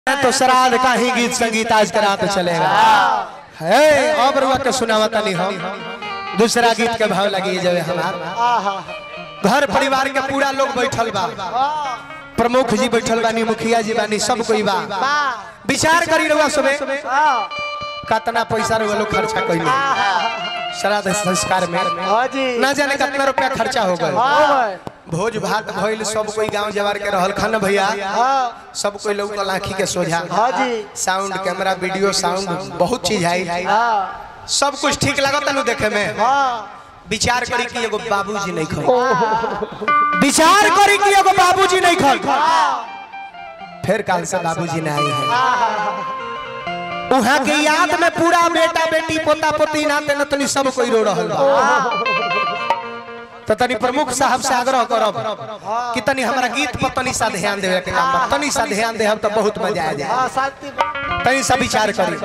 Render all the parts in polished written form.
तो श्राद्ध का ही गीत संगीत आज कराते चलेगा है। अब रुआ के सुनावता नहीं हम दूसरा गीत के भाव लगी जावे हमार घर परिवार के पूरा लोग बैठल बा, प्रमुख जी बैठल बानी, मुखिया जी बानी, सब कोई बा। विचार करी रुआ सुबह कितना पैसा रुआ लोग खर्चा कइले श्राद्ध संस्कार में, ना जाने कितना रुपया खर्चा हो गए। भोज भात भइल, सब कोई गांव जवार के रहल खान भैया, सब कोई लोग आँखी के सोझा, साउंड कैमरा वीडियो साउंड बहुत चीज आई, सब कुछ ठीक लगता नु देखे में। विचार करी कि एगो बाबूजी नहीं खल, विचार करी कि एगो बाबूजी नहीं खल, फिर काल से बाबूजी नहीं आए हैं। वहां के याद में पूरा बेटा बेटी पोता पोती नाते नतनी सब कोई रो रहल बा। तो तनी प्रमुख साहब से आग्रह करब कि तनी हमारा गीत पर तनी सा ध्यान देवे के काम बा, तनी सा ध्यान देहब तो बहुत मजा आ जाए। तनी सा विचार करी,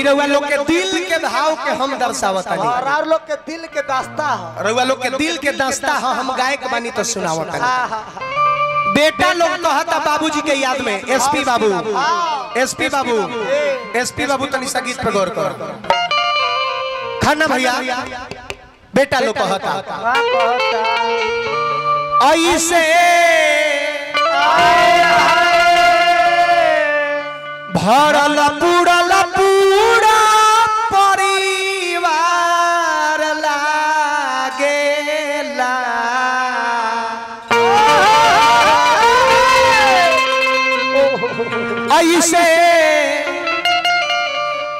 रउआ लोग के दिल के भाव के हम दर्शावतानी, और लोग के दिल के दास्ता है, रउआ लोग के दिल के दास्ता है, हम गायक बानी तो सुनावतानी। बेटा लोग कहता बाबूजी के याद में एसपी बाबू, एसपी बाबू, एसपी बाबू तनी सा गीत पे गौर कर खाना भैया। बेटा लोग कहता ऐसे भरल पूरल पूरा परिवार लागेला, ऐसे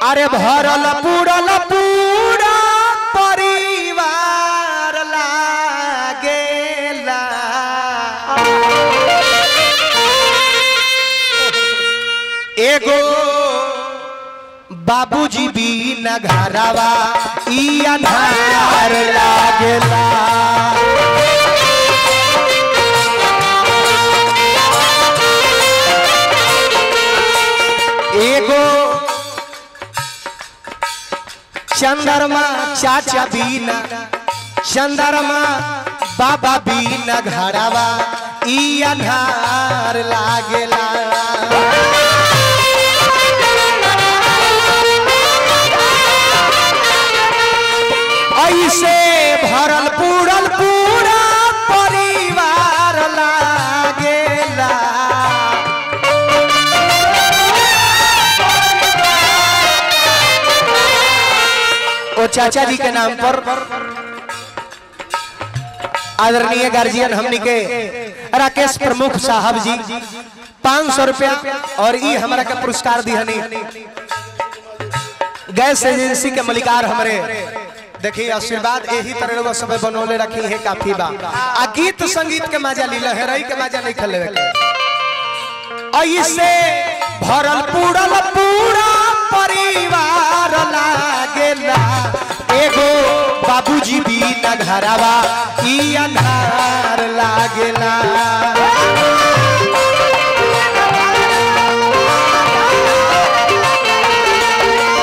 अरे भरल पूरल पूरा परिवार लागेला। एगो बाबूजी भी न घरवा ई अन्हार लागेला। एगो चंद्रमा चाचा बीना, चंद्रमा बाबा बीना घरवा ई अन्हार लागेला। ऐसे भरल पूरल पूरा परिवार लागेला। ओ चाचा जी के नाम पर आदरणीय गार्जियन हमनी के राकेश प्रमुख साहब जी 500 रुपया और ई हमारा के पुरस्कार दिहनी। गैस एजेंसी के मलिकार हमरे देखिए आशीर्वाद यही तरह सब बनौले रखी है, काफी बा। आ गीत संगीत के मजा ली, लहराई के मजा नहीं खले। ऐसे भरल पूरल पूरा परिवार लागेला। एगो बाबूजी भी न घरवा ई अन्हार लागेला।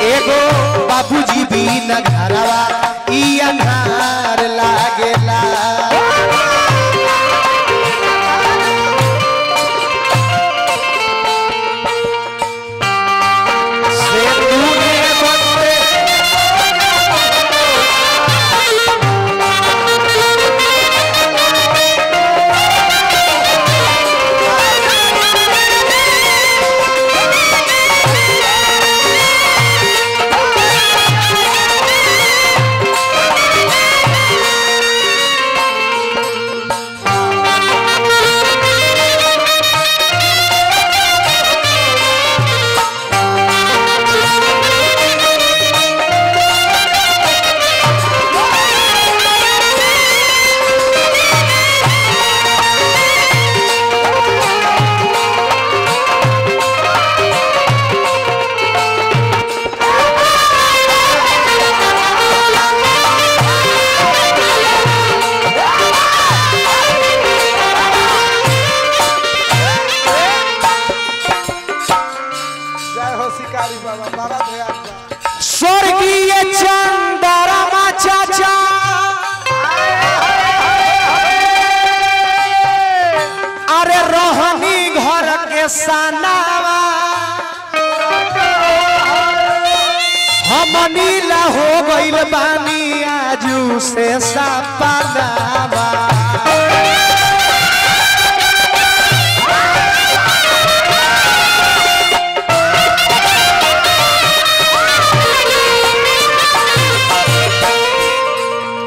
एगो बाबूजी भी न घरवा ई अन्हार लागेला। स्वर्गीय चंद्रमा चाचा अरे रोहनी घर के सनावा हम नीला हो गइल बानी आजू से सपनावा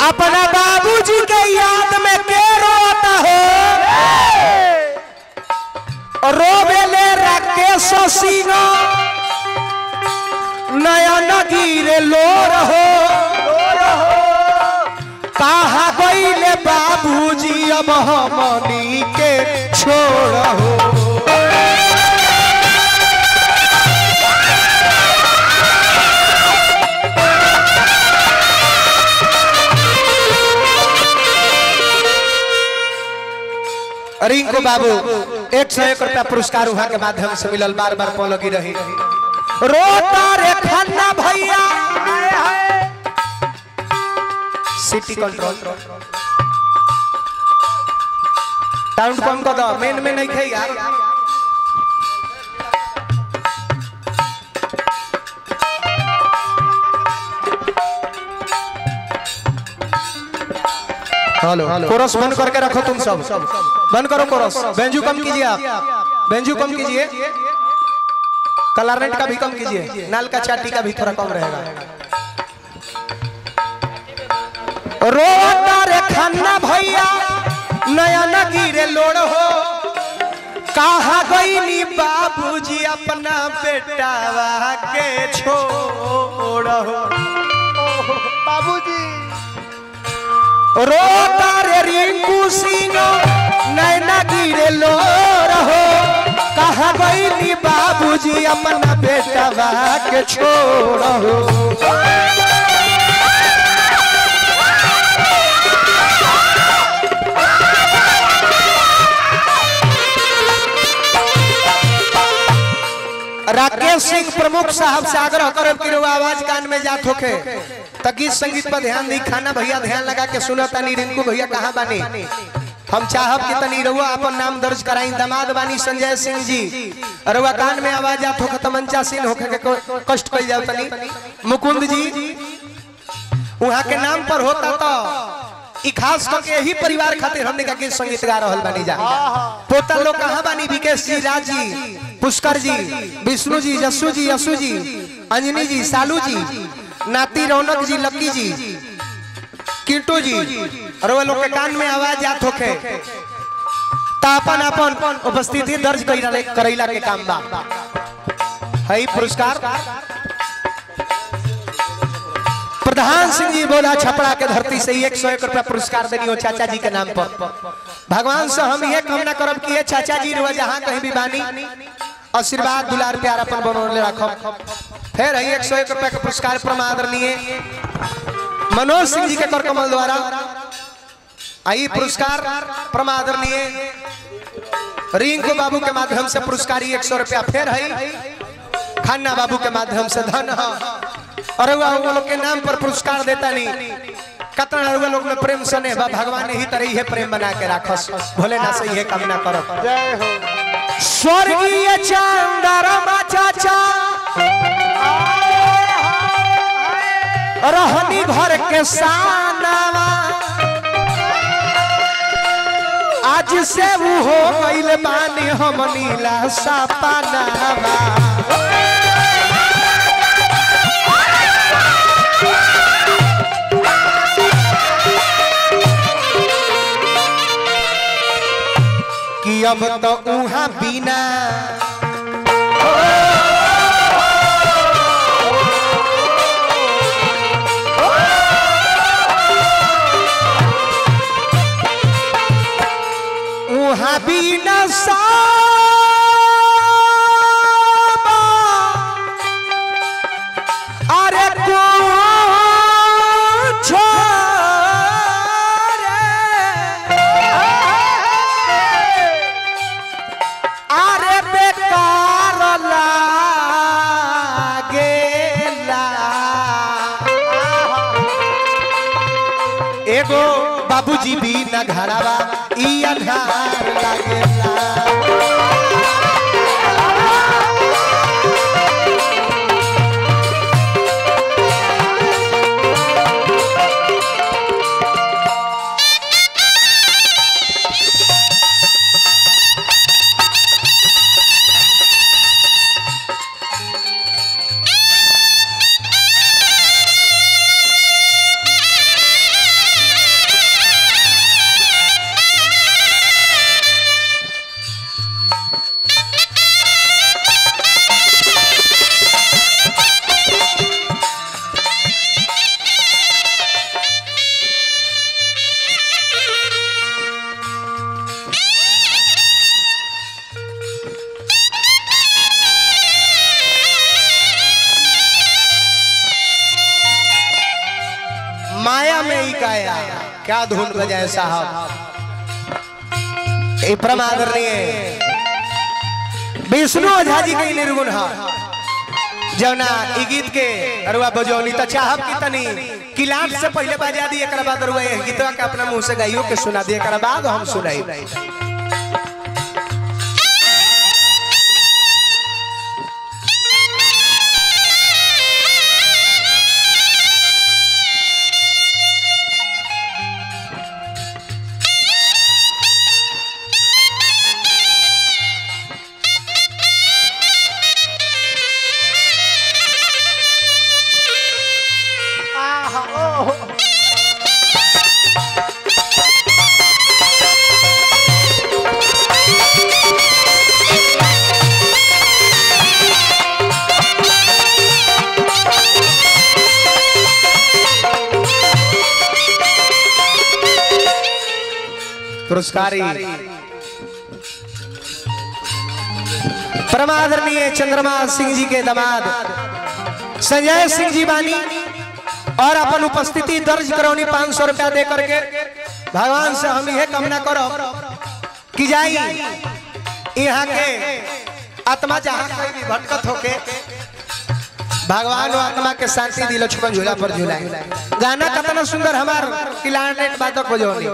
अपना बाबूजी के याद में के रोता हो रोवेले राकेश सिंह नयन गिरे लोर हो कहा गइले बाबूजी अब हमनी के छोड़ हो रिंकू बाबू 101 रुपया पुरस्कार वहां के माध्यम से मिलल बार बार पलगी रही रोता रे खन्ना भैया सिटी कंट्रोल साउंड कम कर दो मेन में नहीं खाई यार हेलो कोरस बंद करके रखो तुम सब बंद करो कोरस बेंजू कम कीजिए आप बेंजू कम कीजिए कलारनेट का भी कम कीजिए नाल का चाटी का भी थोड़ा कम रहेगा रोता रे खन्ना भैया नयन गिरे लोड़ हो कहा गईनी बाबूजी अपना बेटावा के छोड़ हो बाबूजी रोता रे रिंकू सिंह नैना गिरे लोर हो कहा गईनी बाबूजी अपना बेटावा के छोड़ हो राकेश सिंह प्रमुख साहब से आग्रह करो कि आवाज कान में जात होके तो गीत संगीत पर ध्यान दी खाना भैया ध्यान लगा के सुनो तनी रिंकू भैया कहाँ बानी हम चाहब कि तनी रउआ अपन नाम दर्ज कराई दामाद बानी संजय सिंह जी रउआ कान में आवाज जात होके तमंचा सिंह होके के कष्ट कइल जाओ तनी मुकुंद जी वहां के नाम पर होता तो ई खास करके यही परिवार खातिर हमने का गीत संगीत गा रहल बानी जा पोता लोग कहाँ बानी विकेश जी राज जी पुष्कर जी विष्णु जी जस्सू जी यसू जी अंजनी जी सालू जी नाती रौनक जी लक्की जी किंटू जी और वो लोग के कान में आवाज जात होके तापन अपन उपस्थिति दर्ज करैला के काम बा है पुरस्कार प्रधान सिंह जी बोला छपड़ा के धरती से 101 रुपया पुरस्कार देनी हो चाचा जी के नाम पर भगवान से हम ये कामना करब कि चाचा जी रुआ जहां कहीं भी बानी आशीर्वाद दुलार प्यार अपन बनोले रखब फिर 101 रुपया का पुरस्कार प्रमादरणीय मनोज सिंह जी के कर कमल द्वारा आई पुरस्कार प्रमादरणीय रिंकू बाबू के माध्यम से पुरस्कार 100 रुपया फिर है खन्ना बाबू के माध्यम से धन और वो लोग के नाम पर पुरस्कार देता नहीं कतना लोग में प्रेम सने भगवान ही तरह ही प्रेम बना के राखस भोलेनाथ से यह कामना करो जय हो स्वर्गीय चंद्रमा चाचा रहनी घर के सानावा आज से वो हो गइल बानी हम नीला सपनावा कि अब तो उहाँ बिना उहाँ बिना अरे एगो बाबूजी भी न घरवा ई अन्हार लागेला क्या धुन बजाए साहब। ए परमादरणीय विष्णु ओझा जी के निर्गुण है जौना ई गीत के अरुआ बजौनी त चाहब की तनी किलाट से पहले बजा दी एकरा बाद अरुआ ए गीतवा के अपना मुंह से गाइयो के सुना दी एकरा बाद हम सुनाई। पुरस्कारी परमादरणीय चंद्रमा सिंह जी के दामाद संजय सिंह जी बानी और अपन उपस्थिति दर्ज करौनी 500 रुपया दे करके भगवान से हम यह कामना करो कि जाई यहाँ के आत्मा जहाँ कोई भी भटकत होके भगवान और आत्मा के शांति दी लक्ष्मण झूला पर झूलाए। गाना कितना सुंदर हमार किलानेट बातों को जोड़ी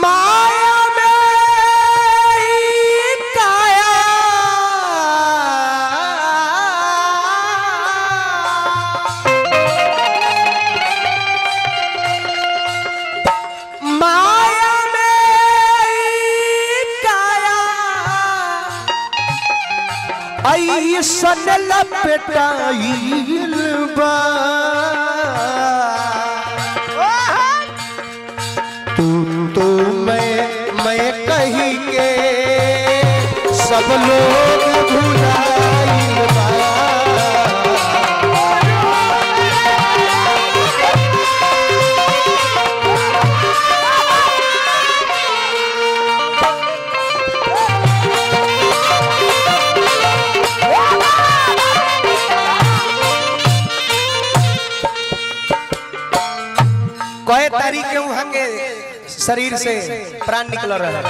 माया में काया माया में काया ऐसन लपेटाइल बा तो मैं कही के सब लोग भुलाइल बा। कई तारीख के वहां के शरीर से प्राण निकल रहा है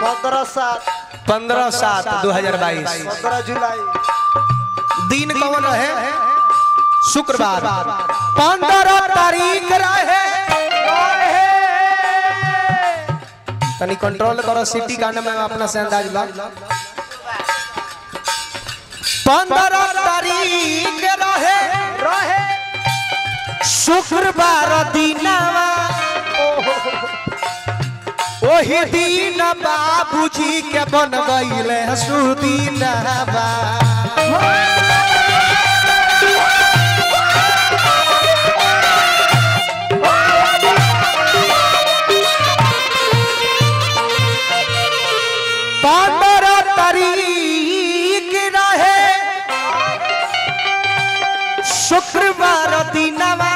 15/7/2022 15 जुलाई दिन कौन है शुक्रवार 15 तारीख रहे तनी कंट्रोल करो सिटी गाना में अपना से अंदाज ला 15 तारीख रहे शुक्रवार दिनवा ओही दिन बाबूजी के बन गईले सुदीनवा। पंद्रह तारीख रहे शुक्रवार दिनवा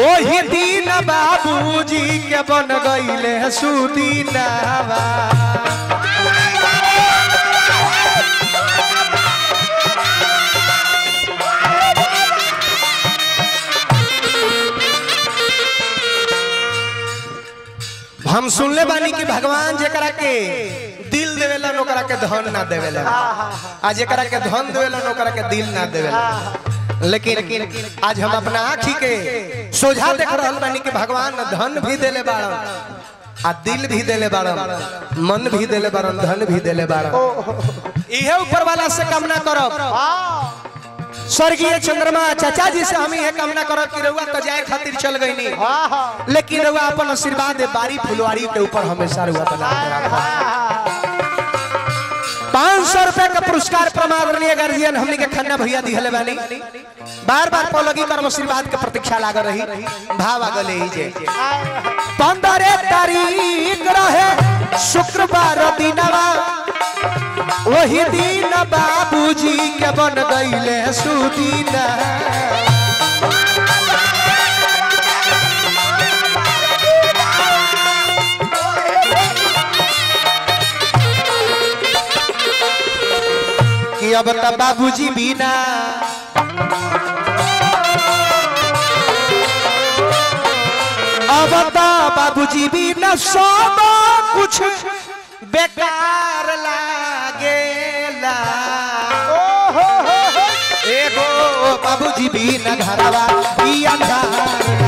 ओही दिन बाबूजी के बन गईले सुदीनवा। हम सुनले बानी कि भगवान जेकरा के दिल देवेला ओकरा के धन ना देवेला आ जेकरा के धन देवेला ओकरा के दिल ना देवेला। लेकिन आज हम अपना आँखी के सोझा देख रहल बानी कि भगवान धन भी देले बाड़न आ दिल भी देले बाड़न मन भी देले बाड़न धन भी देले बाड़न। इहे ऊपर वाला से कामना करब स्वर्गीय चंद्रमा चाचा जी से हम यह कामना करब कि रउआ तो जाए खातिर चल गई नहीं लेकिन रउआ अपन आशीर्वाद बारी फुलवारी के ऊपर हमेशा रउआ बना के रखा। 500 रुपए का पुरस्कार परमादरणीय गार्जियन हमनी के खन्ना भैया दिहले बानी बार बार पलगी कर्म आशीर्वाद के प्रतीक्षा लाग रही भाव आगले ही जे 15 तारीख रहे शुक्रवार दिनवा वही दिन बाबूजी के बन गईले सुदीना। कि अब तब बाबूजी बिना अब तो बाबूजी भी न सब कुछ बेकार लागेला एगो बाबूजी भी न घरवा ई अंधार